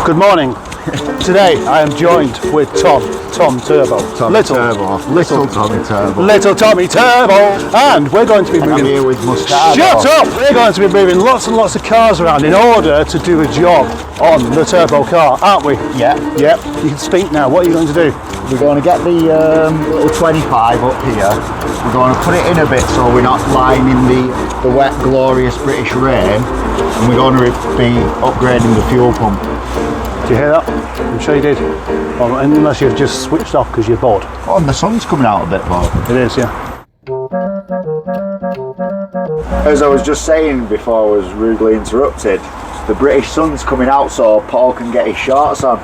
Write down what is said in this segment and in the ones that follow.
Good morning. Today I am joined with Tom Turbo. Little Tommy Turbo. Little Tommy Turbo. And we're going to be moving... I'm here with Moscato. Shut up! We're going to be moving lots and lots of cars around in order to do a job on the turbo car, aren't we? Yeah. Yep. You can speak now. What are you going to do? We're going to get the little 25 up here. We're going to put it in a bit so we're not lying in the wet, glorious British rain. And we're going to be upgrading the fuel pump. Do you hear that? I'm sure you did. Well, unless you've just switched off because you're bored. Oh, and the sun's coming out a bit, Paul. It is, yeah. As I was just saying before I was rudely interrupted, the British sun's coming out so Paul can get his shorts on.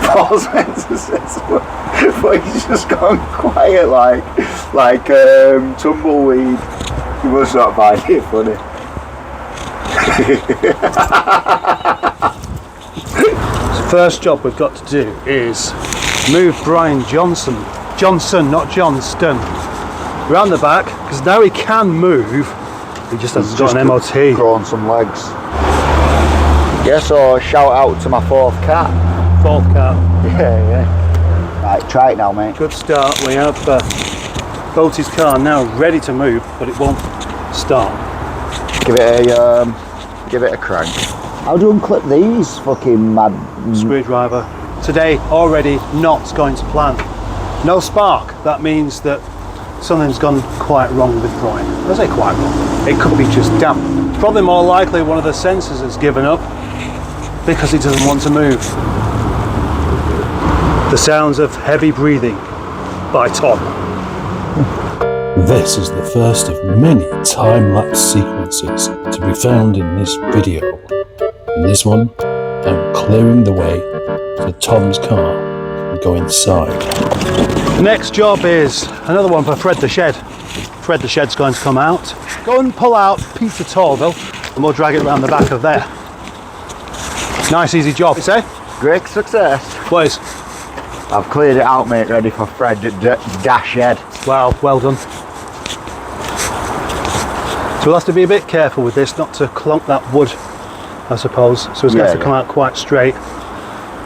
Paul's meant to say something, but he's just gone quiet like tumbleweed. He must not find it funny. The first job we've got to do is move Brian Johnson, not Johnston, around the back, because now he can move, he just hasn't got an MOT. Grown some legs. Yeah, so shout out to my fourth cat. Fourth car. Yeah. Right, try it now, mate. Good start. We have Boaty's car now ready to move, but it won't start. Give it a crank. How do you unclip these fucking mad Screwdriver. Today already not going to plan. No spark. That means that something's gone quite wrong with Brian. I say quite wrong. It could be just damp. Probably more likely one of the sensors has given up because he doesn't want to move. The sounds of heavy breathing by Tom. This is the first of many time-lapse sequences to be found in this video. In this one, I'm clearing the way for Tom's car and go inside. Next job is another one for Fred the Shed. Fred the Shed's going to come out. Go and pull out Peter Torville and we'll drag it around the back of there. Nice easy job, you say? Great success. Boys. I've cleared it out, mate, ready for Fred dash head. Wow, well done. So we'll have to be a bit careful with this, not to clunk that wood, I suppose. So it's going to have to come out quite straight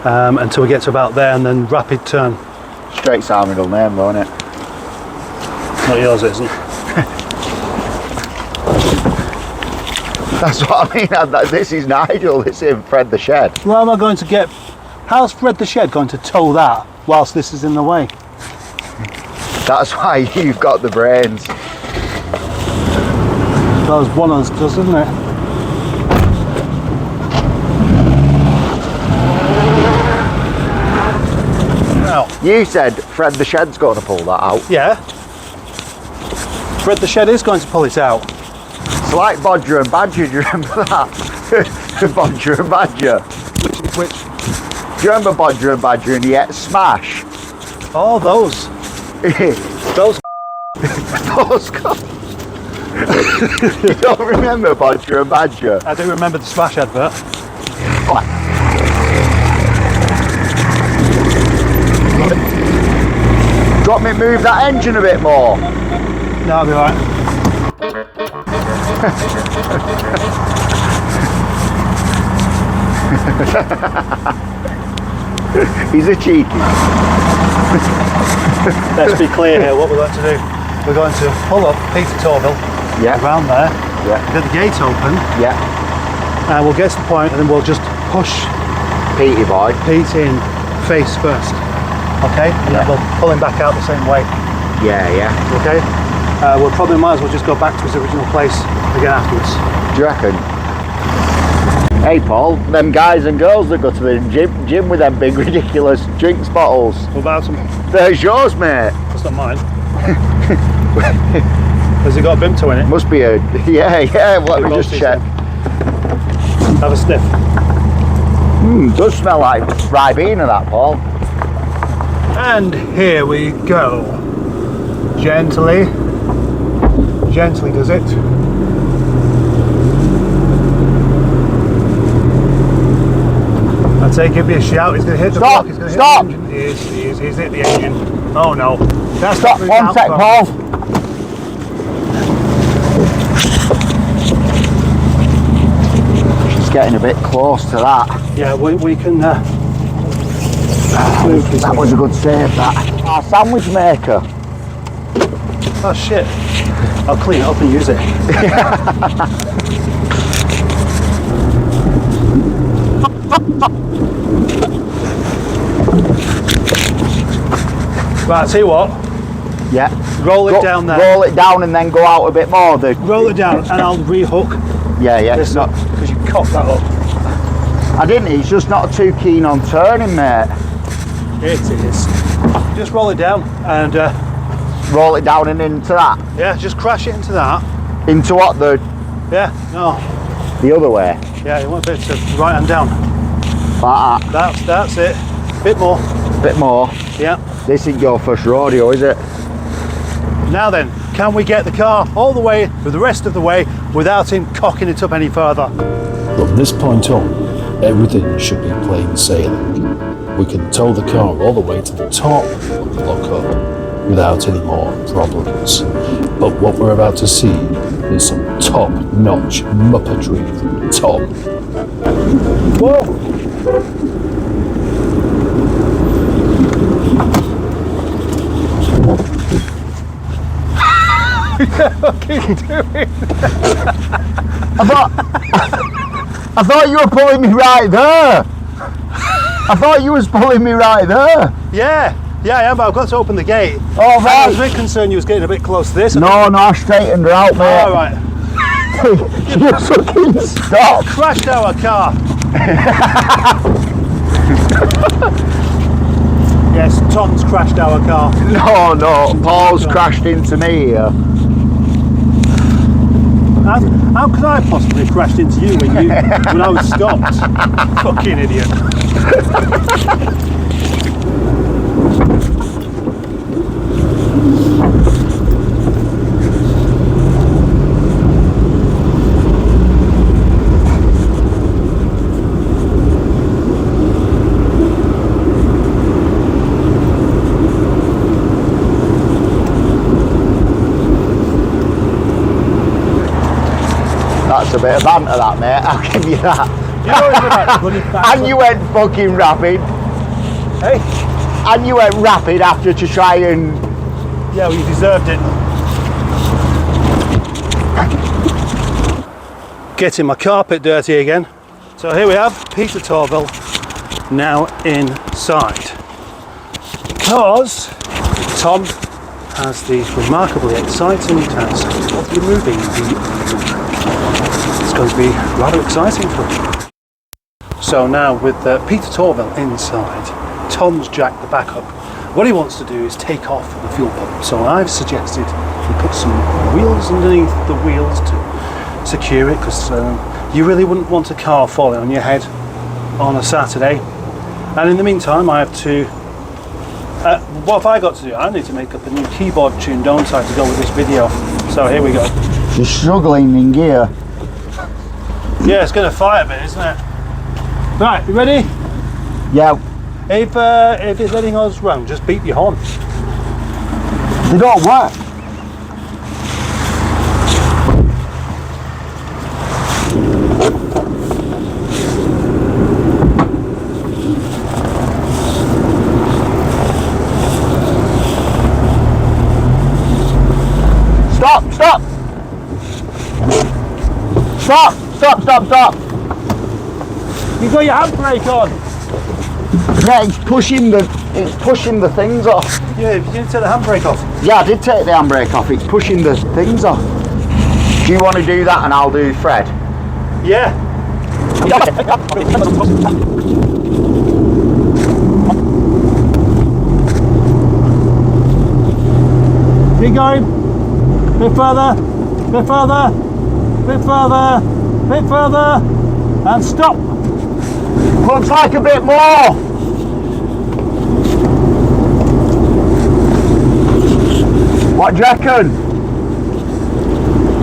until we get to about there and then rapid turn. Straight's our middle name, though, isn't it? Not yours, isn't it? That's what I mean. This is Nigel, this is Fred the Shed. Well, am I going to get... How's Fred the Shed going to tow that whilst this is in the way? That's why you've got the brains. Those one of us does, isn't it? Now, you said Fred the Shed's going to pull that out. Yeah. Fred the Shed is going to pull it out. It's like Bodger and Badger, do you remember that? Bodger and Badger. Which? Do you remember Bodger and Badger and he ate Smash? Oh, those. Those. You don't remember Bodger and Badger? I do remember the Smash advert. Do you want me to move that engine a bit more? No, I'll be alright. He's a cheeky. Let's be clear here what we're going to do. We're going to pull up Peter Torville around there, get the gate open, and we'll get to the point and then we'll just push Petey boy. Pete in face first, okay? And then we'll pull him back out the same way. Yeah. Okay? We'll probably might as well just go back to his original place again afterwards. Do you reckon? Hey Paul, them guys and girls that go to the gym with them big ridiculous drinks bottles. What about them? There's yours, mate. That's not mine. Has it got a Bimto in it? Must be a... Yeah, let me just check. Have a sniff. Does smell like Ribena, that, Paul. And here we go. Gently does it. I take it, be a shout, he's going to hit the block, he's going to hit the engine. He's hit the engine. Oh no. That's Stop, one sec, Paul. getting a bit close to that. Yeah, we can. That was a good save, that. Our sandwich maker. Oh shit! I'll clean it up and use it. Right, I'll tell you what. Yeah. Roll it down there. Roll it down and then go out a bit more. Roll it down and I'll rehook Yeah, this up because you cocked that up. I didn't. He's just not too keen on turning, mate. It is. Just roll it down and Roll it down and into that. yeah, just crash it into that. Into what? The other way. Yeah, you want a bit to right hand down. Like that. That's it. Bit more. Bit more. Yeah. This ain't your first rodeo, is it? Now then, can we get the car all the way, with the rest of the way, without him cocking it up any further? From this point on, everything should be plain sailing. We can tow the car all the way to the top of the lockup without any more problems. But what we're about to see is some top-notch muppetry from Tom. Whoa! I thought you were pulling me right there. I thought you was pulling me right there. Yeah, I am, but I've got to open the gate. Oh, I right. was a bit concerned you was getting a bit close to this. No, I straightened her out, mate. All right. You fucking stop. Crashed our car. Yes, Tom's crashed our car. No, Paul's crashed into me here. How could I possibly have crashed into you when I was stopped? Fucking idiot. That's a bit of banter, that, mate. I'll give you that. You always go back to bloody back. And you went fucking rapid. Hey? And you went rapid after to try and... Yeah, well, you deserved it. Getting my carpet dirty again. So here we have Peter Tville now inside. Because Tom has the remarkably exciting task of removing the roof. It's going to be rather exciting for him. So now with Peter Tville inside, Tom's jacked the back up. What he wants to do is take off the fuel pump. So I've suggested we put some wheels underneath the wheels to secure it, because you really wouldn't want a car falling on your head on a Saturday. And in the meantime, I have to... what have I got to do? I need to make up a new keyboard tune, don't I, to go with this video. So here we go. She's struggling in gear. Yeah, it's going to fire a bit, isn't it? Right, you ready? Yeah. If there's anything else wrong, just beep your horn. They don't work. Stop! You got your handbrake on. Yeah, it's pushing the things off. Yeah, you didn't take the handbrake off. Yeah, I did take the handbrake off. It's pushing the things off. Do you want to do that and I'll do Fred? Yeah. Keep going. Bit further. Bit further. Bit further. Bit further. And stop. Looks like a bit more. What do you reckon?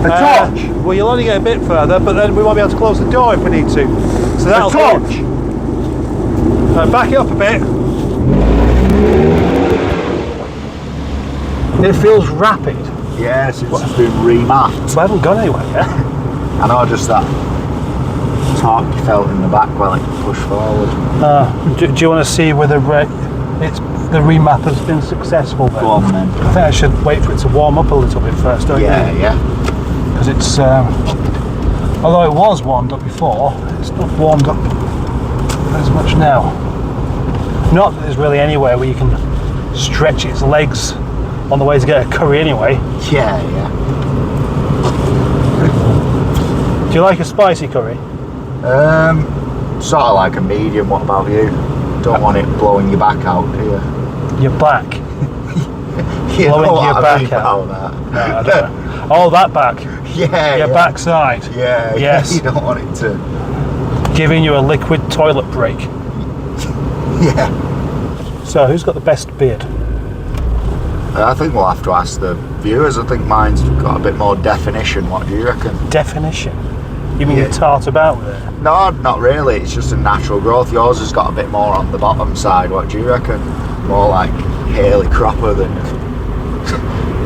A touch? Well, you'll only get a bit further, but then we won't be able to close the door if we need to. So that'll A touch? do. Back it up a bit. It feels rapid. Yes, it's been remapped. So I haven't gone anywhere yet. I know, just that. It's torque you felt in the back while it pushed forward. Do you want to see whether the remap has been successful then? Go on then. I think I should wait for it to warm up a little bit first, don't you? Yeah. Because it's, although it was warmed up before, it's not warmed up as much now. Not that there's really anywhere where you can stretch its legs on the way to get a curry anyway. Yeah. Do you like a spicy curry? Sort of like a medium. What about you? Don't want it blowing your back out, do you? Your back? You Blowing know your what I back mean out? about that. No, I don't know. Oh, that back. Yeah. Your backside. Yeah. Yes. You don't want it to. Giving you a liquid toilet break. Yeah. So, who's got the best beard? I think we'll have to ask the viewers. I think mine's got a bit more definition. What do you reckon? Definition? You mean Yeah. you tart about with it? No, not really. It's just a natural growth. Yours has got a bit more on the bottom side. What do you reckon? More like Haley Cropper than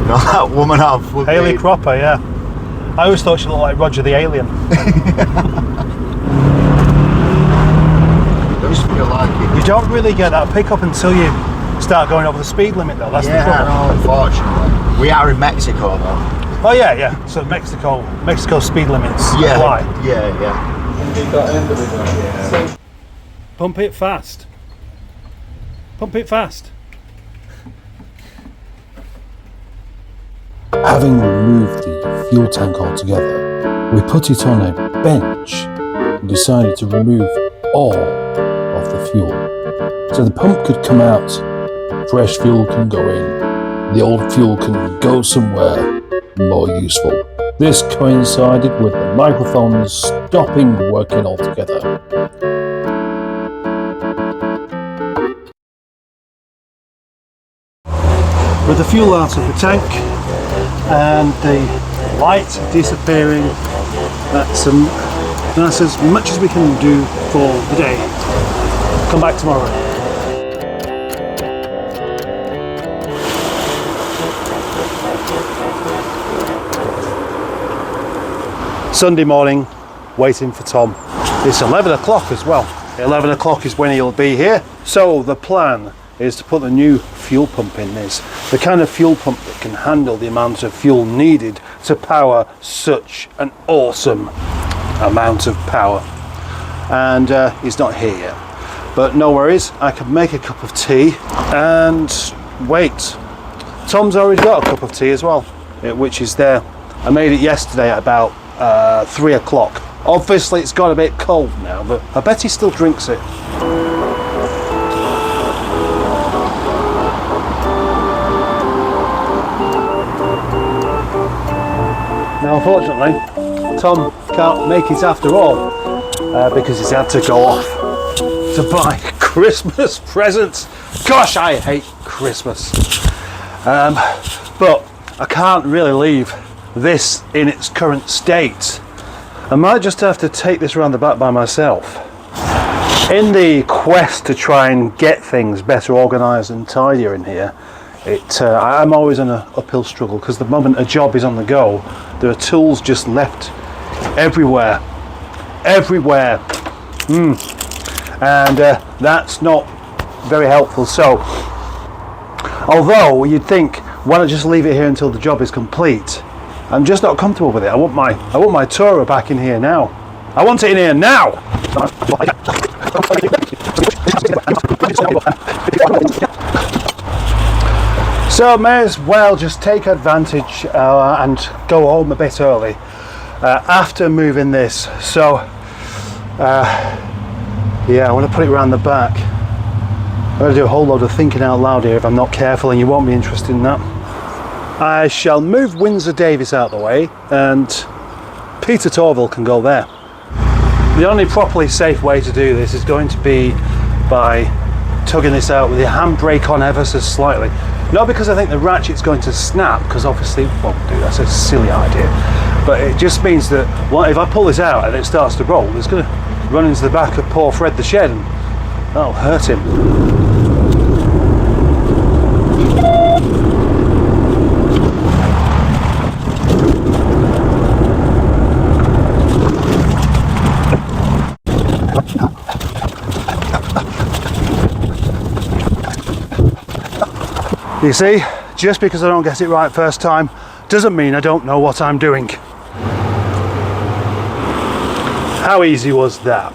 not that woman of Haley Cropper, yeah. I always thought she looked like Roger the Alien. Those feel like it. You don't really get that pickup until you start going over the speed limit, though. That's the Yeah, trouble. no, unfortunately. We are in Mexico though. Oh yeah. So Mexico speed limits apply. Yeah. Pump it fast. Pump it fast. Having removed the fuel tank altogether, we put it on a bench and decided to remove all of the fuel. So the pump could come out, fresh fuel can go in, the old fuel can go somewhere more useful. This coincided with the microphones stopping working altogether. With the fuel out of the tank and the light disappearing, that's as much as we can do for the day. Come back tomorrow. Sunday morning, waiting for Tom. It's 11 o'clock as well. 11 o'clock is when he'll be here. So the plan is to put the new fuel pump in this. The kind of fuel pump that can handle the amount of fuel needed to power such an awesome amount of power. And he's not here yet. But no worries, I can make a cup of tea and wait. Tom's already got a cup of tea as well, which is there. I made it yesterday at about 3 o'clock. Obviously it's got a bit cold now, but I bet he still drinks it. Now unfortunately, Tom can't make it after all, because he's had to go off to buy Christmas presents. Gosh, I hate Christmas. But I can't really leave this in its current state. I might just have to take this around the back by myself. In the quest to try and get things better organised and tidier in here, I'm always in an uphill struggle, because the moment a job is on the go, there are tools just left everywhere. And that's not very helpful. So although you'd think, why not just leave it here until the job is complete, I'm just not comfortable with it. I want my Tourer back in here now. I want it in here now. So may as well just take advantage and go home a bit early after moving this. So yeah, I want to put it around the back. I'm going to do a whole load of thinking out loud here if I'm not careful, and you won't be interested in that. I shall move Windsor Davis out of the way, and Peter Torville can go there. The only properly safe way to do this is going to be by tugging this out with the handbrake on ever so slightly. Not because I think the ratchet's going to snap, because obviously, well, dude, that's a silly idea. But it just means that if I pull this out and it starts to roll, it's going to run into the back of poor Fred the shed, and that'll hurt him. You see, just because I don't get it right first time doesn't mean I don't know what I'm doing. How easy was that?